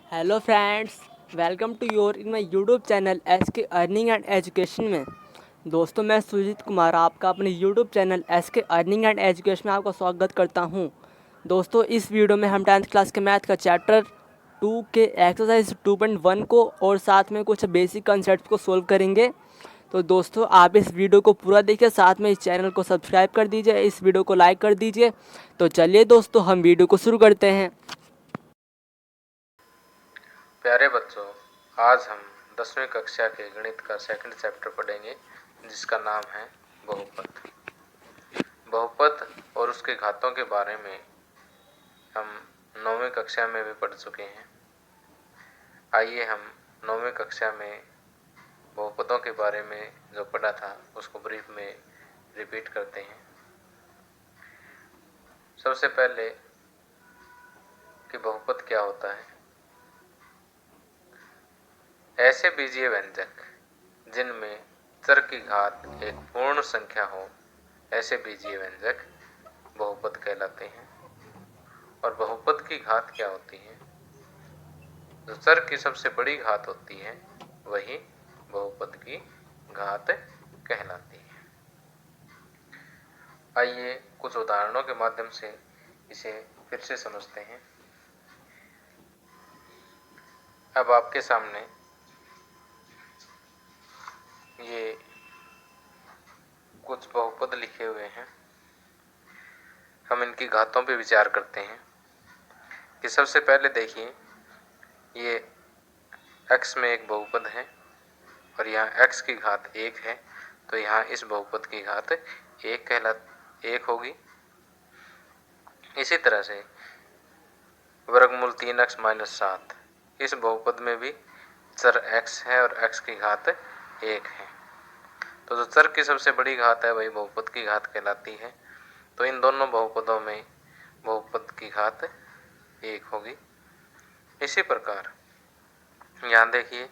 Hello friends, welcome to your in my YouTube channel S K earning and education में। दोस्तों, मैं सुजीत कुमार आपका अपने YouTube channel S K earning and education में आपका स्वागत करता हूं। दोस्तों, इस वीडियो में हम 10th क्लास के मैथ का चैप्टर 2 के एक्सरसाइज 2.1 को और साथ में कुछ बेसिक कंसेप्ट को सोल्व करेंगे। तो दोस्तों, आप इस वीडियो को पूरा देखिए, साथ में इस चैनल को सब्सक्राइब कर दीजिए, इस वीडियो को लाइक कर दीजिए। तो चलिए दोस्तों, हम वीडियो को शुरू करते हैं। प्यारे बच्चों, आज हम 10वीं कक्षा के गणित का सेकंड चैप्टर पढ़ेंगे जिसका नाम है बहुपद। बहुपद और उसके घातों के बारे में हम 9वीं कक्षा में भी पढ़ चुके हैं। आइए हम 9वीं कक्षा में बहुपदों के बारे में जो पढ़ा था उसको ब्रीफ में रिपीट करते हैं। सबसे पहले कि बहुपद क्या होता है। ऐसे बीजीय व्यंजक जिनमें चर की घात एक पूर्ण संख्या हो, ऐसे बीजीय व्यंजक बहुपद कहलाते हैं। और बहुपद की घात क्या होती है? जो चर की सबसे बड़ी घात होती है वही बहुपद की घात कहलाती है। आइए कुछ उदाहरणों के माध्यम से इसे फिर से समझते हैं। अब आपके सामने ये कुछ बहुपद लिखे हुए हैं। हम इनकी घातों पे विचार करते हैं कि सबसे पहले देखिए, ये x में एक बहुपद है और यहाँ x की घात 1 है, तो यहाँ इस बहुपद की घात 1 होगी। इसी तरह से वर्गमूल 3x - 7, इस बहुपद में भी चर x है और x की घात 1 है। तो जो चर की सबसे बड़ी घात है वही बहुपद की घात कहलाती है। तो इन दोनों बहुपदों में बहुपद की घात 1 होगी। इसी प्रकार यहाँ देखिए,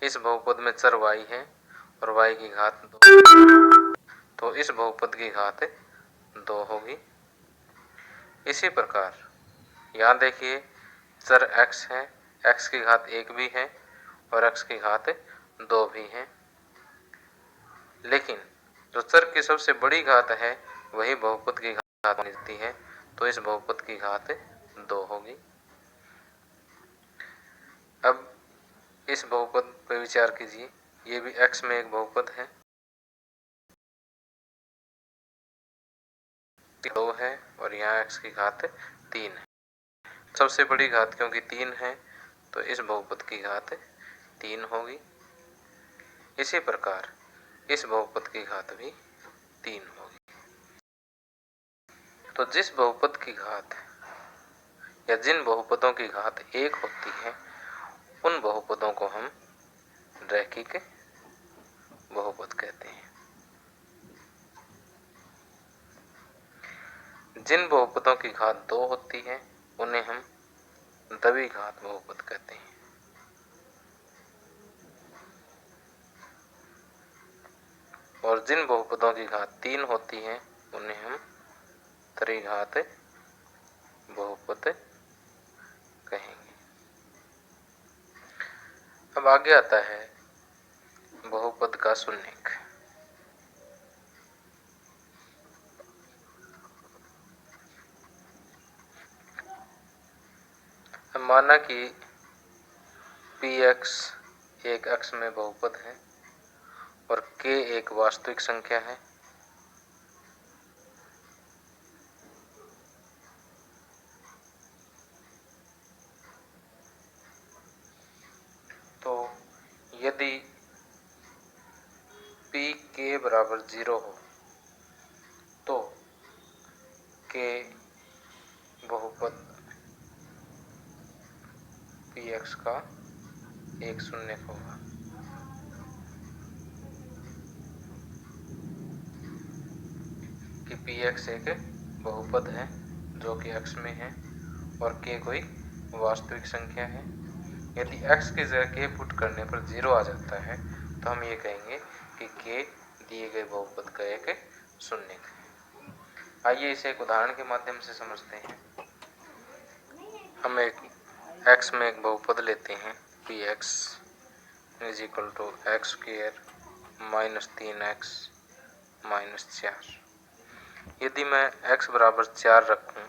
इस बहुपद में चर y है और y की घात 2, तो इस बहुपद की घात 2 होगी। इसी प्रकार यहाँ देखिए, चर x है, x की घात 1 भी है और x की घात 2 भी है। लेकिन जो चर की सबसे बड़ी घात है वही बहुपद की घात मिलती है, तो इस बहुपद की घात 2 होगी। अब इस बहुपद पर विचार कीजिए, ये भी x में एक बहुपद है, 2 है और यहाँ x की घात 3 है। सबसे बड़ी घात क्योंकि 3 है, तो इस बहुपद की घात 3 होगी। इसी प्रकार इस बहुपद की घात भी 3 होगी। तो जिस बहुपद की घात या जिन बहुपदों की घात 1 होती है उन बहुपदों को हम रैखिक बहुपद कहते हैं। जिन बहुपदों की घात 2 होती है उन्हें हम द्विघात बहुपद कहते हैं। और जिन बहुपदों की घात 3 होती है उन्हें हम त्रिघात बहुपद कहेंगे। अब आगे आता है बहुपद का शून्यक। माना कि px एक x में बहुपद है और k एक वास्तविक संख्या है। तो यदि pk बराबर 0 हो तो k बहुपद px का एक शून्यक होगा। कि px एक बहुपद है जो कि x में है और k कोई वास्तविक संख्या है। यदि x की जगह k पुट करने पर 0 आ जाता है तो हम ये कहेंगे कि k दिए गए बहुपद का एक शून्यक है। आइए इसे एक उदाहरण के माध्यम से समझते हैं। हम एक एक्स में एक बहुपद लेते हैं P x is equal to x square minus 3x minus 4। यदि मैं x बराबर 4 रखूं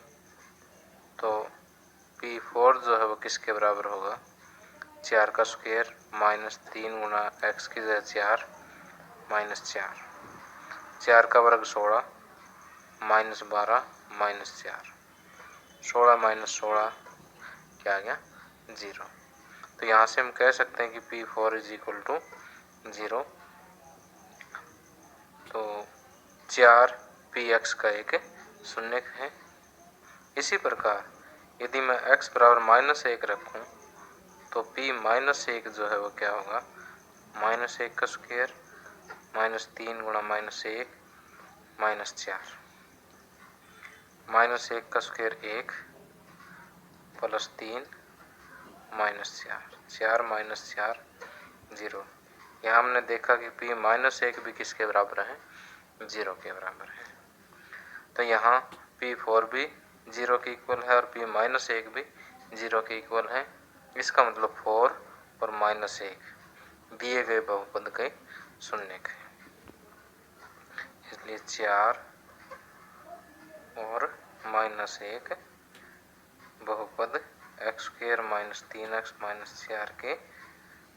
तो P4 जो है वो किसके बराबर होगा, 4 का स्क्वायर माइनस 3 गुना एक्स की जगह 4 माइनस 4 का वर्ग 16 माइनस 12 माइनस 4, 16 माइनस 16 क्या आ गया 0। तो यहाँ से हम कह सकते हैं कि P4 इज इक्वल टू 0। तो 4 Px का एक शून्यक है। इसी प्रकार यदि मैं x बराबर माइनस 1 रखूँ तो P माइनस 1 जो है वो क्या होगा, माइनस 1 का स्क्वायर माइनस 3 गुणा माइनस 1 माइनस 4, माइनस 1 का स्क्वायर 1 प्लस 3 माइनस 4, 4 माइनस 4 0। यहाँ हमने देखा कि P माइनस 1 भी किसके बराबर है, 0 के बराबर है। तो यहाँ P4 भी 0 के इक्वल है और P माइनस 1 भी 0 के इक्वल है। इसका मतलब 4 और माइनस 1 दिए गए बहुपद के शून्यक है। इसलिए 4 और माइनस 1 बहुपद x square minus 3x minus 4 के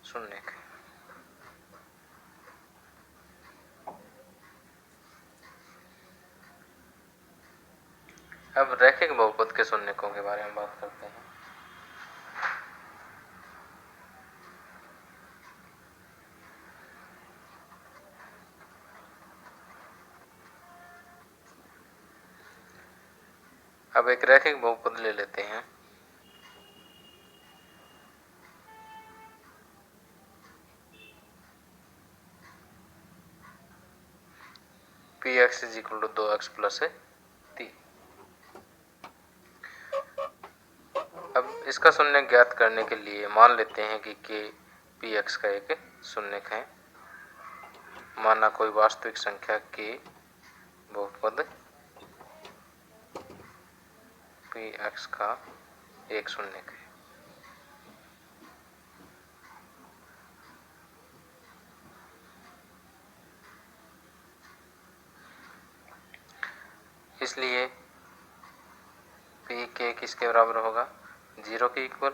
शून्यक है। अब रैखिक बहुपद के शून्यकों के बारे में बात करते हैं। अब एक रैखिक बहुपद ले लेते हैं। Px is equal to 2x plus 3। अब इसका शून्यक ज्ञात करने के लिए मान लेते हैं कि k Px का एक शून्यक है। माना कोई वास्तविक संख्या k बहुपद Px का एक शून्यक है। इसलिए Pk किसके बराबर होगा, 0 के इक्वल,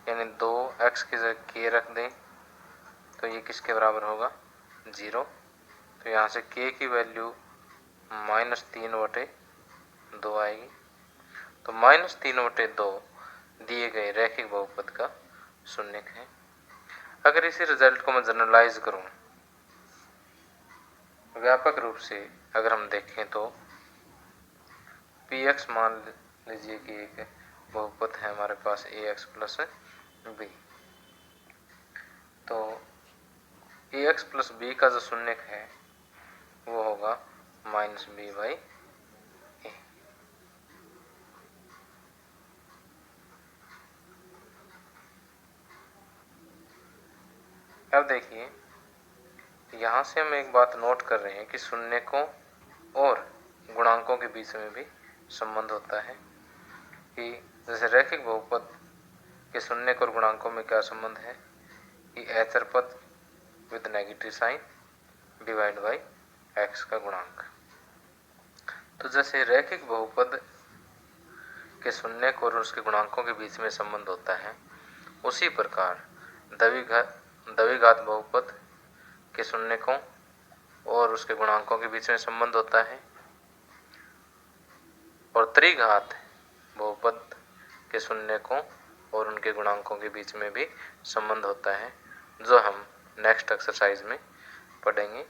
यानी 2x की जगह k रख दें तो ये किसके बराबर होगा, 0। तो यहाँ से k की वैल्यू माइनस 3/2 आएगी। तो माइनस 3/2 दिए गए रैखिक बहुपद का शून्यक है। अगर इसी रिजल्ट को मैं जनरलाइज करूं, व्यापक रूप से अगर हम देखें तो Px मान लीजिए कि एक बहुपद है हमारे पास ax प्लस b। तो ax प्लस b का जो शून्यक है वो होगा माइनस b बाई ए। अब देखिए यहाँ से हम एक बात नोट कर रहे हैं कि शून्यकों और गुणांकों के बीच में भी संबंध होता है कि जैसे रैखिक बहुपद के शून्यक और गुणांकों में क्या संबंध है कि एचर पद with negative sign divide by x का गुणांक। तो जैसे रैखिक बहुपद के शून्यक और उसके गुणांकों के बीच में संबंध होता है, उसी प्रकार द्विघात बहुपद के शून्यकों और उसके गुणांकों के बीच में संबंध होता है, और त्रिघात बहुपद के शून्यकों और उनके गुणांकों के बीच में भी संबंध होता है, जो हम नेक्स्ट एक्सरसाइज में पढ़ेंगे।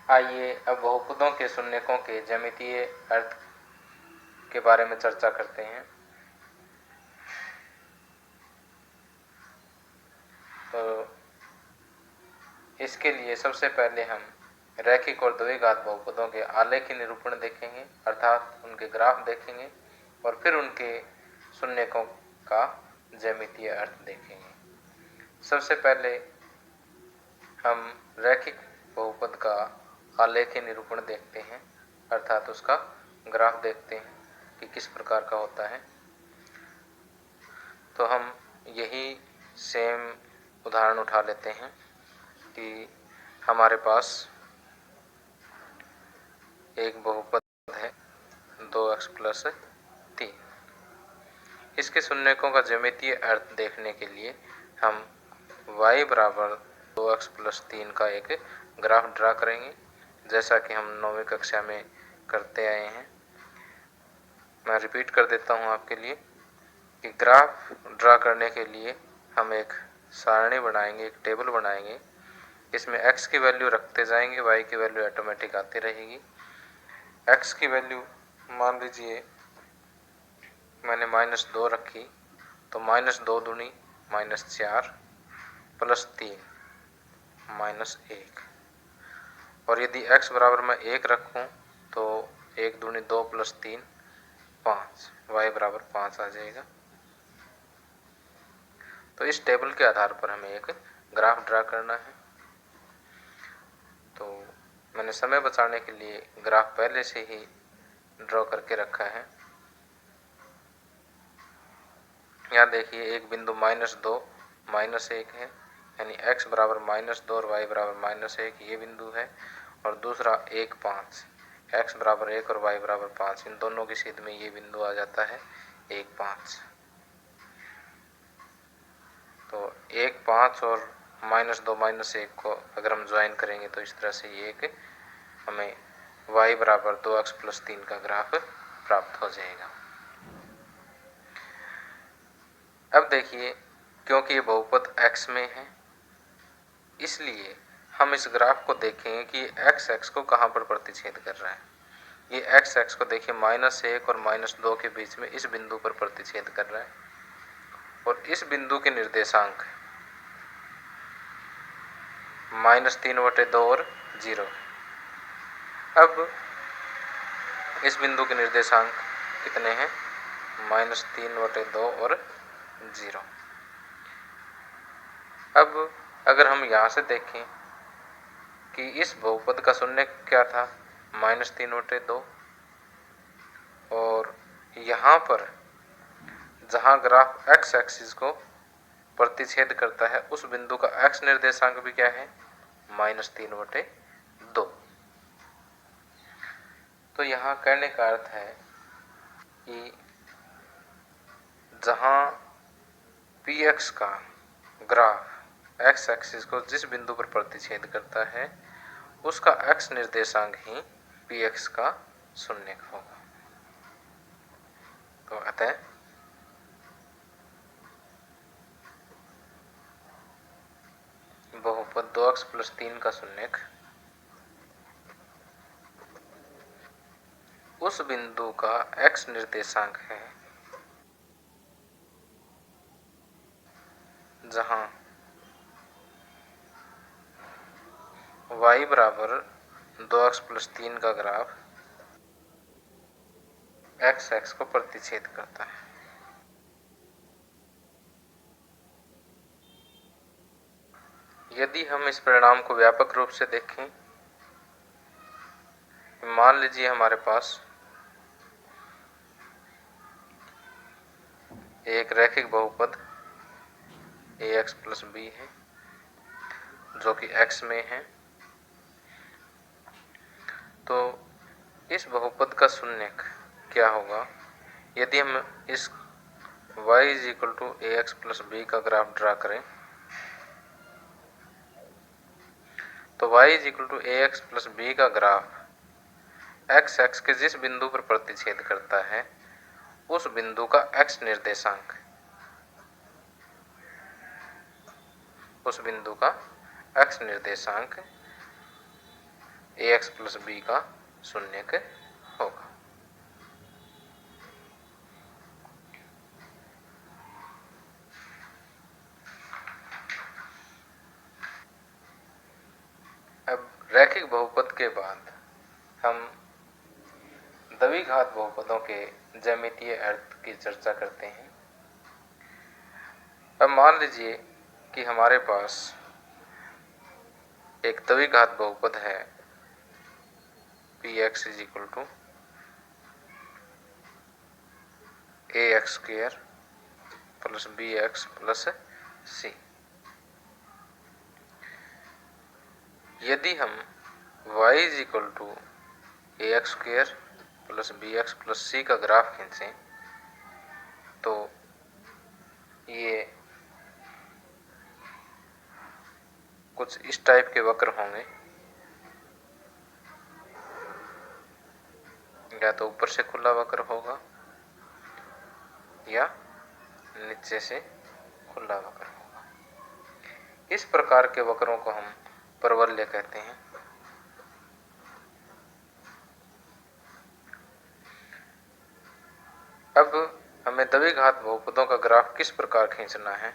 आइए अब बहुपदों के शून्यकों के ज्यामितीय अर्थ के बारे में चर्चा करते हैं। तो इसके लिए सबसे पहले हम रैखिक और द्विघात बहुपदों के आलेखी निरूपण देखेंगे, अर्थात उनके ग्राफ देखेंगे, और फिर उनके शून्यकों का ज्यामितीय अर्थ देखेंगे। सबसे पहले हम रैखिक बहुपद का आलेखीय निरूपण देखते हैं, अर्थात उसका ग्राफ देखते हैं कि किस प्रकार का होता है। तो हम यही सेम उदाहरण उठा लेते हैं कि हमारे पास एक बहुपद है 2x + 3। इसके शून्यकों का ज्यामितीय अर्थ देखने के लिए हम y बराबर 2x + 3 का एक ग्राफ ड्रा करेंगे, जैसा कि हम 9वीं कक्षा में करते आए हैं। मैं रिपीट कर देता हूँ आपके लिए कि ग्राफ ड्रा करने के लिए हम एक सारणी बनाएंगे, एक टेबल बनाएंगे। इसमें x की वैल्यू रखते जाएंगे, y की वैल्यू ऑटोमेटिक आती रहेगी। x की वैल्यू मान लीजिए मैंने -2 रखी, तो -2 दूनी -4 + 3 -1। और यदि x बराबर मैं 1 रखूं तो 1 दूनी 2 + 3 5, y बराबर 5 आ जाएगा। तो इस टेबल के आधार पर हमें एक ग्राफ ड्रा करना है। तो मैंने समय बचाने के लिए ग्राफ पहले से ही ड्रॉ करके रखा है। यहाँ देखिए एक बिंदु -2 -1 है, यानी x बराबर -2 और y बराबर -1 ये बिंदु है। और दूसरा 1 5, x बराबर 1 और y बराबर 5, इन दोनों की सीध में ये बिंदु आ जाता है 1 5। तो 1 5 और -2 -1 को अगर हम ज्वाइन करेंगे तो इस तरह से ये एक हमें y बराबर 2x + 3 का ग्राफ प्राप्त हो जाएगा। अब देखिए, क्योंकि ये बहुपद x में है, इसलिए हम इस ग्राफ को देखेंगे कि x को कहाँ पर प्रतिच्छेद कर रहा है। ये x को देखिए -1 और -2 के बीच में इस बिंदु पर प्रतिच्छेद कर रहा है, और इस बिंदु के निर्देशांक -3/2 और 0। अब इस बिंदु के निर्देशांक कितने हैं? -3/2 और 0। अब अगर हम यहाँ से देखें कि इस बहुपद का शून्य क्या था? -3/2। और यहाँ पर जहाँ ग्राफ x एक्सिस को प्रतिच्छेद करता है उस बिंदु का x निर्देशांक भी क्या है? -3/2। तो यहाँ कहने का अर्थ है कि जहाँ px का ग्राफ x एक्सिस को जिस बिंदु पर प्रतिच्छेद करता है उसका x निर्देशांक ही px का शून्यक होगा। तो अतः बहुपद 2x + 3 का शून्यक उस बिंदु का x निर्देशांक है जहां y बराबर 2x + 3 का ग्राफ x को प्रतिच्छेद करता है। यदि हम इस परिणाम को व्यापक रूप से देखें, मान लीजिए हमारे पास एक रैखिक बहुपद ax + b है जो कि x में है। तो इस बहुपद का शून्यक क्या होगा? यदि हम इस y = ax + b का ग्राफ ड्रा करें तो y = ax + b का ग्राफ x के जिस बिंदु पर प्रतिच्छेद करता है उस बिंदु का x निर्देशांक, उस बिंदु का x निर्देशांक ax + b का शून्यक होगा। अब रैखिक बहुपद के बाद हम द्विघात बहुपदों के ज्यामितीय अर्थ की चर्चा करते हैं। अब मान लीजिए कि हमारे पास एक द्विघात बहुपद है px is equal to ax square plus bx plus c। यदि हम y is equal to ax square plus bx plus c का ग्राफ खींचें तो ये कुछ इस टाइप के वक्र होंगे, या तो ऊपर से खुला वक्र होगा या नीचे से खुला वक्र होगा। इस प्रकार के वक्रों को हम परवलय कहते हैं। अब हमें द्विघात बहुपदों का ग्राफ किस प्रकार खींचना है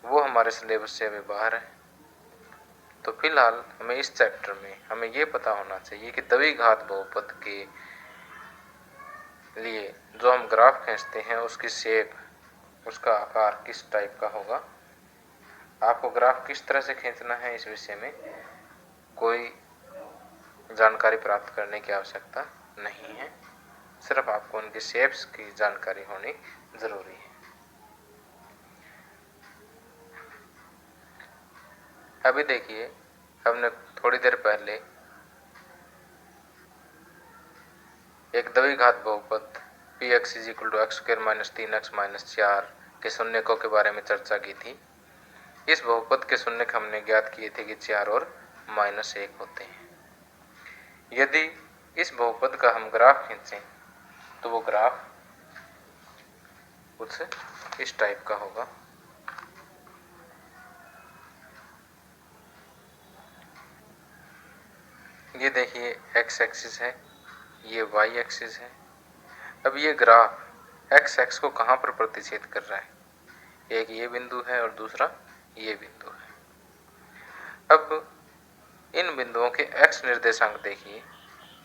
वो हमारे सिलेबस से अभी बाहर है। तो फिलहाल हमें इस चैप्टर में हमें ये पता होना चाहिए कि द्विघात बहुपद के लिए जो हम ग्राफ खींचते हैं उसकी शेप, उसका आकार किस टाइप का होगा। आपको ग्राफ किस तरह से खींचना है इस विषय में कोई जानकारी प्राप्त करने की आवश्यकता नहीं है, सिर्फ आपको उनकी शेप्स की जानकारी होनी जरूरी है। अभी देखिए, हमने थोड़ी देर पहले एक द्विघात बहुपद px is equal to x square minus 3x minus 4 के शून्यकों के बारे में चर्चा की थी। इस बहुपद के शून्यक हमने ज्ञात किए थे कि 4 और -1 होते हैं। यदि इस बहुपद का हम ग्राफ खींचें तो वो ग्राफ कुछ इस टाइप का होगा। ये देखिए x एक्सिस है, ये y एक्सिस है। अब ये ग्राफ x एक्स को कहाँ पर प्रतिच्छेद कर रहा है, एक ये बिंदु है और दूसरा ये बिंदु है। अब इन बिंदुओं के x निर्देशांक देखिए,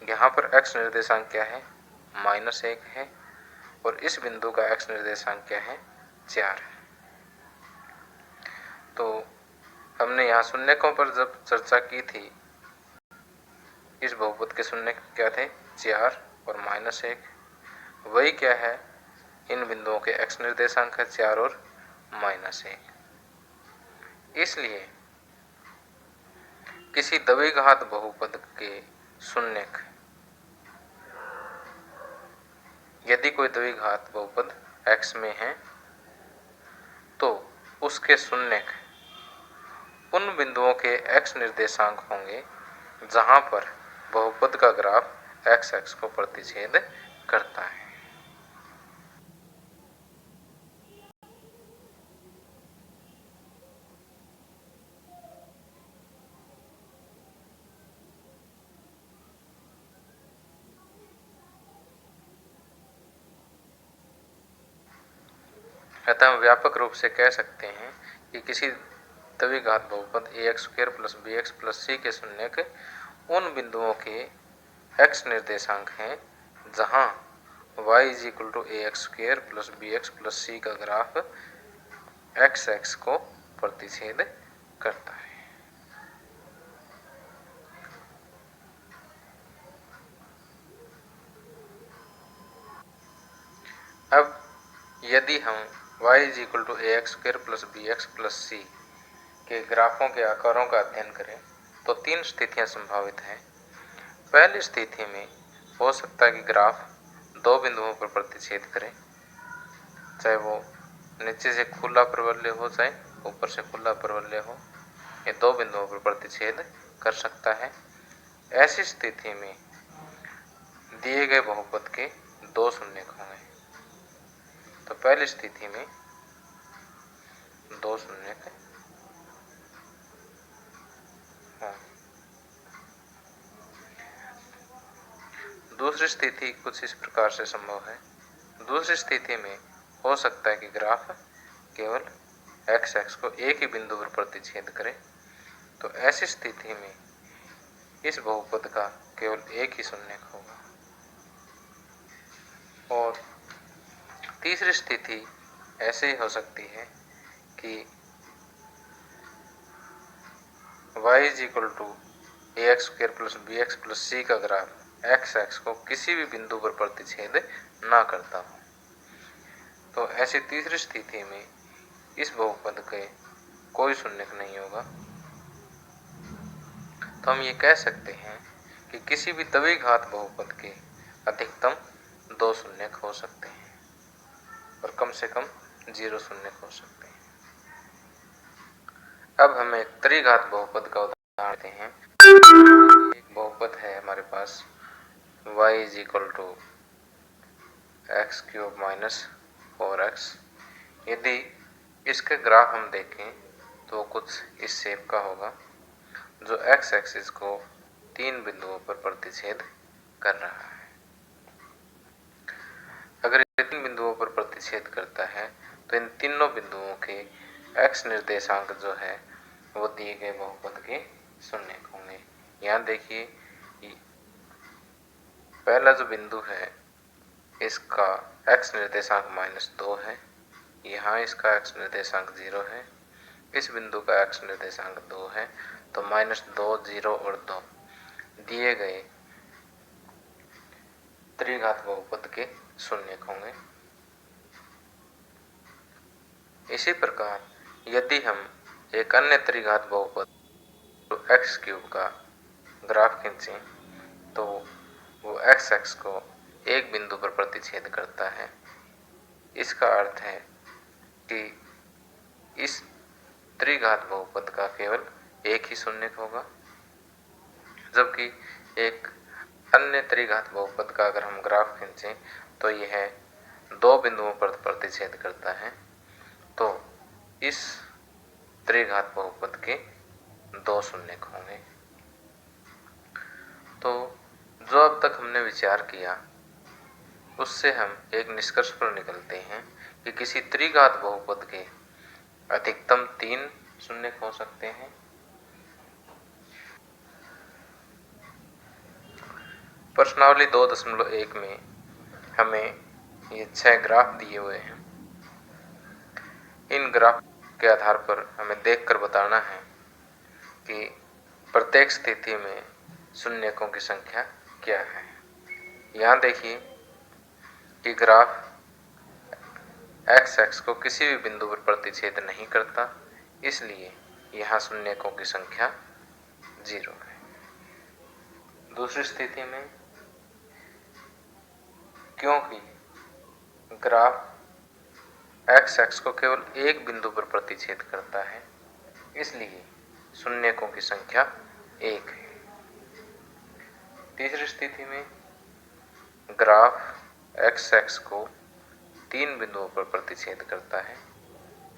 यहाँ पर x निर्देशांक क्या है, -1 है और इस बिंदु का x निर्देशांक क्या है, 4 है। तो हमने यहाँ शून्यकों पर जब चर्चा की थी, इस बहुपद के शून्यक क्या थे, 4 और -1। वही क्या है, इन बिंदुओं के x निर्देशांक है 4 और -1। इसलिए किसी द्विघात बहुपद के शून्यक, यदि कोई द्विघात बहुपद x में है तो उसके शून्यक उन बिंदुओं के x निर्देशांक होंगे जहां पर बहुपद का ग्राफ x एक्स को प्रतिच्छेद करता है। अतः हम व्यापक रूप से कह सकते हैं कि किसी द्विघात बहुपद ax square plus bx plus c के शून्यक उन बिंदुओं के x निर्देशांक हैं जहां y is equal to ax square plus bx plus c का ग्राफ x एक्स को प्रतिच्छेद करता है। अब यदि हम y is equal to ax square plus bx plus c के ग्राफों के आकारों का अध्ययन करें तो 3 स्थितियां संभावित हैं। पहली स्थिति में हो सकता है कि ग्राफ 2 बिंदुओं पर प्रतिच्छेद करे, चाहे वो नीचे से खुला परवलय हो चाहे ऊपर से खुला परवलय हो, ये 2 बिंदुओं पर प्रतिच्छेद कर सकता है। ऐसी स्थिति में दिए गए बहुपद के 2 शून्यक होंगे। तो पहली स्थिति में 2 शून्यक दूसरी स्थिति कुछ इस प्रकार से संभव है। दूसरी स्थिति में हो सकता है कि ग्राफ केवल x एक्स को एक ही बिंदु पर प्रतिच्छेद करे। तो ऐसी स्थिति में इस बहुपद का केवल एक ही शून्यक होगा। और तीसरी स्थिति ऐसे ही हो सकती है कि y is equal to a x square plus b x plus c का ग्राफ एक्स एक्स को किसी भी बिंदु पर प्रतिच्छेद ना करता हो, तो ऐसी तीसरी स्थिति में इस बहुपद के कोई शून्यक नहीं होगा। तो हम ये कह सकते हैं कि किसी भी द्विघात बहुपद के अधिकतम 2 शून्यक हो सकते हैं और कम से कम 0 शून्यक हो सकते हैं। अब हम एक त्रिघात बहुपद का उदाहरण लेते हैं। एक बहुपद है हमारे पास y is equal to x cube minus 4x। यदि इसके ग्राफ हम देखें तो कुछ इस शेप का होगा, जो x एक्सिस को 3 बिंदुओं पर प्रतिच्छेद कर रहा है। अगर ये 3 बिंदुओं पर प्रतिच्छेद करता है तो इन तीनों बिंदुओं के x निर्देशांक जो है वो दिए गए बहुपद के शून्यक होंगे। यहाँ देखिए पहला जो बिंदु है इसका x निर्देशांक -2 है, यहाँ इसका x निर्देशांक 0 है, इस बिंदु का x निर्देशांक 2 है, तो -2, 0 और 2 दिए गए त्रिघात बहुपद के शून्यक होंगे। इसी प्रकार यदि हम एक अन्य त्रिघात बहुपद एक्स क्यूब का ग्राफ खींचें तो वो एक्स एक्स को एक बिंदु पर प्रतिच्छेद करता है। इसका अर्थ है कि इस त्रिघात बहुपद का केवल एक ही शून्यक होगा, जबकि एक अन्य त्रिघात बहुपद का अगर हम ग्राफ खींचें तो यह 2 बिंदुओं पर प्रतिच्छेद करता है। तो इस त्रिघात बहुपद के 2 शून्यक होंगे। तो जो अब तक हमने विचार किया उससे हम एक निष्कर्ष पर निकलते हैं कि किसी त्रिघात बहुपद के अधिकतम 3 शून्यक हो सकते हैं। प्रश्नावली 2.1 में हमें ये 6 ग्राफ दिए हुए हैं। इन ग्राफ के आधार पर हमें देखकर बताना है कि प्रत्येक स्थिति में शून्यकों की संख्या क्या है। यहाँ देखिए कि ग्राफ एक्स एक्स को किसी भी बिंदु पर प्रतिच्छेद नहीं करता, इसलिए यहाँ शून्यकों की संख्या 0 है। दूसरी स्थिति में क्योंकि ग्राफ एक्स एक्स को केवल एक बिंदु पर प्रतिच्छेद करता है, इसलिए शून्यकों की संख्या 1 है। तीसरी स्थिति में ग्राफ एक्स एक्स को 3 बिंदुओं पर प्रतिच्छेद करता है,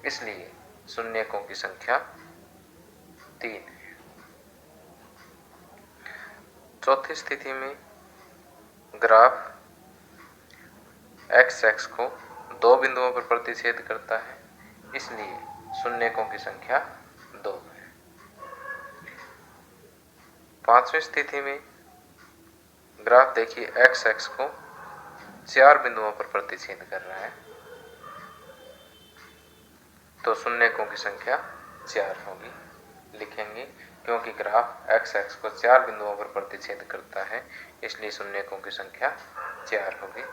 इसलिए शून्यकों की संख्या 3 है। चौथी स्थिति में ग्राफ एक्स एक्स को 2 बिंदुओं पर प्रतिच्छेद करता है, इसलिए शून्यकों की संख्या 2 है। पांचवी स्थिति में ग्राफ देखिए एक्स एक्स को 4 बिंदुओं पर प्रतिच्छेद कर रहा है, तो शून्यकों की संख्या 4 होगी। लिखेंगे क्योंकि ग्राफ एक्स एक्स को 4 बिंदुओं पर प्रतिच्छेद करता है, इसलिए शून्यकों की संख्या 4 होगी।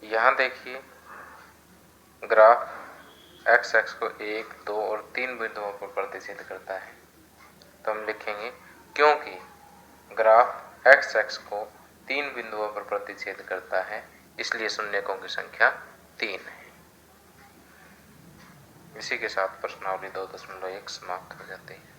यहाँ देखिए ग्राफ एक्स एक्स को 1, 2 और 3 बिंदुओं पर प्रतिच्छेद करता है, तो हम लिखेंगे क्योंकि ग्राफ एक्स एक्स को 3 बिंदुओं पर प्रतिच्छेद करता है, इसलिए शून्यकों की संख्या 3 है। इसी के साथ प्रश्नावली 2.1 समाप्त हो जाती है।